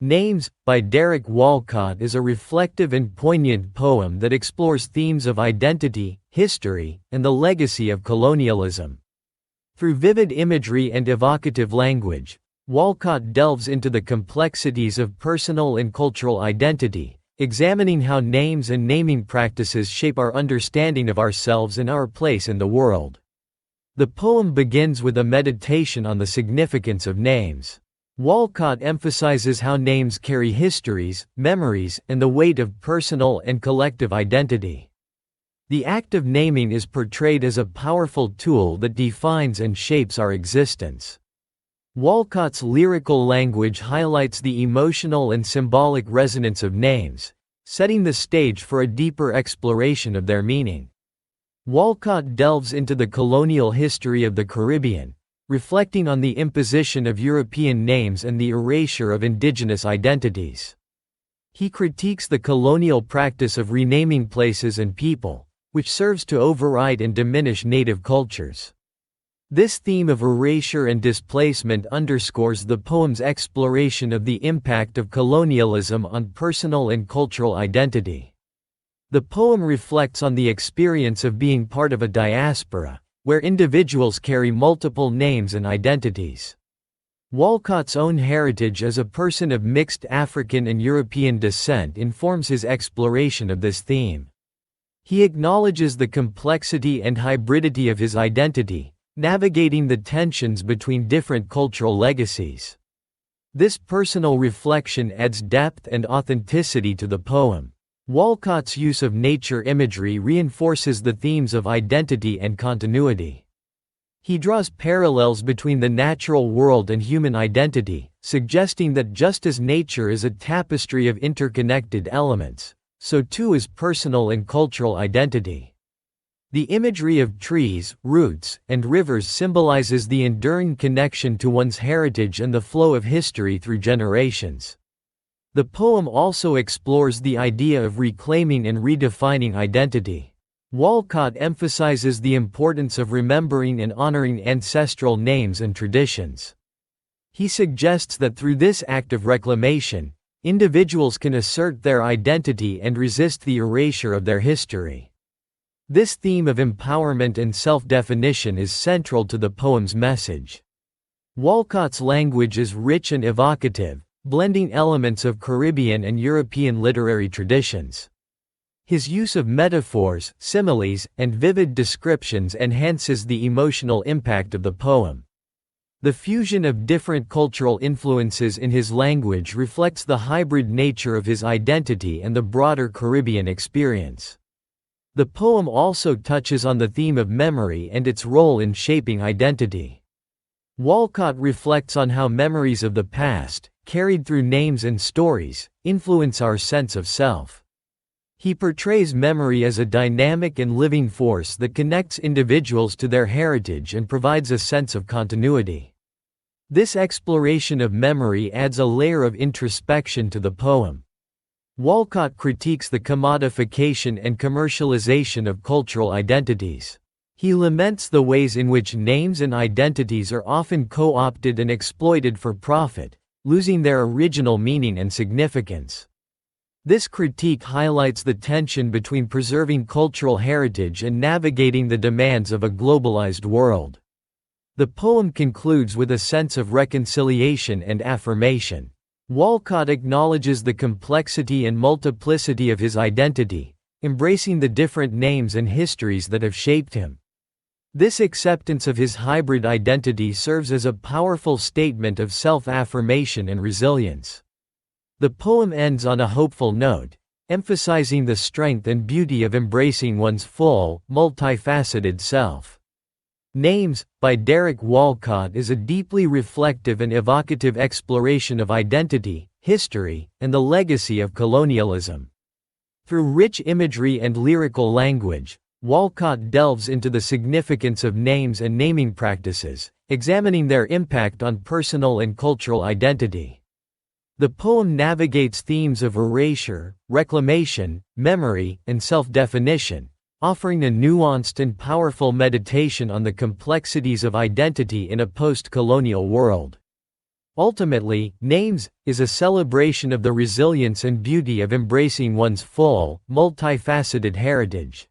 Names, by Derek Walcott, is a reflective and poignant poem that explores themes of identity, history, and the legacy of colonialism. Through vivid imagery and evocative language, Walcott delves into the complexities of personal and cultural identity, examining how names and naming practices shape our understanding of ourselves and our place in the world. The poem begins with a meditation on the significance of names. Walcott emphasizes how names carry histories, memories, and the weight of personal and collective identity. The act of naming is portrayed as a powerful tool that defines and shapes our existence. Walcott's lyrical language highlights the emotional and symbolic resonance of names, setting the stage for a deeper exploration of their meaning. Walcott delves into the colonial history of the Caribbean, reflecting on the imposition of European names and the erasure of indigenous identities. He critiques the colonial practice of renaming places and people, which serves to override and diminish native cultures. This theme of erasure and displacement underscores the poem's exploration of the impact of colonialism on personal and cultural identity. The poem reflects on the experience of being part of a diaspora, where individuals carry multiple names and identities. Walcott's own heritage as a person of mixed African and European descent informs his exploration of this theme. He acknowledges the complexity and hybridity of his identity, navigating the tensions between different cultural legacies. This personal reflection adds depth and authenticity to the poem. Walcott's use of nature imagery reinforces the themes of identity and continuity. He draws parallels between the natural world and human identity, suggesting that just as nature is a tapestry of interconnected elements, so too is personal and cultural identity. The imagery of trees, roots, and rivers symbolizes the enduring connection to one's heritage and the flow of history through generations. The poem also explores the idea of reclaiming and redefining identity. Walcott emphasizes the importance of remembering and honoring ancestral names and traditions. He suggests that through this act of reclamation, individuals can assert their identity and resist the erasure of their history. This theme of empowerment and self-definition is central to the poem's message. Walcott's language is rich and evocative, blending elements of Caribbean and European literary traditions. His use of metaphors, similes, and vivid descriptions enhances the emotional impact of the poem. The fusion of different cultural influences in his language reflects the hybrid nature of his identity and the broader Caribbean experience. The poem also touches on the theme of memory and its role in shaping identity. Walcott reflects on how memories of the past, carried through names and stories, influence our sense of self. He portrays memory as a dynamic and living force that connects individuals to their heritage and provides a sense of continuity. This exploration of memory adds a layer of introspection to the poem. Walcott critiques the commodification and commercialization of cultural identities. He laments the ways in which names and identities are often co-opted and exploited for profit, losing their original meaning and significance. This critique highlights the tension between preserving cultural heritage and navigating the demands of a globalized world. The poem concludes with a sense of reconciliation and affirmation. Walcott acknowledges the complexity and multiplicity of his identity, embracing the different names and histories that have shaped him. This acceptance of his hybrid identity serves as a powerful statement of self-affirmation and resilience. The poem ends on a hopeful note, emphasizing the strength and beauty of embracing one's full, multifaceted self. Names, by Derek Walcott, is a deeply reflective and evocative exploration of identity, history, and the legacy of colonialism. Through rich imagery and lyrical language, Walcott delves into the significance of names and naming practices, examining their impact on personal and cultural identity. The poem navigates themes of erasure, reclamation, memory, and self-definition, offering a nuanced and powerful meditation on the complexities of identity in a post-colonial world. Ultimately, Names is a celebration of the resilience and beauty of embracing one's full, multifaceted heritage.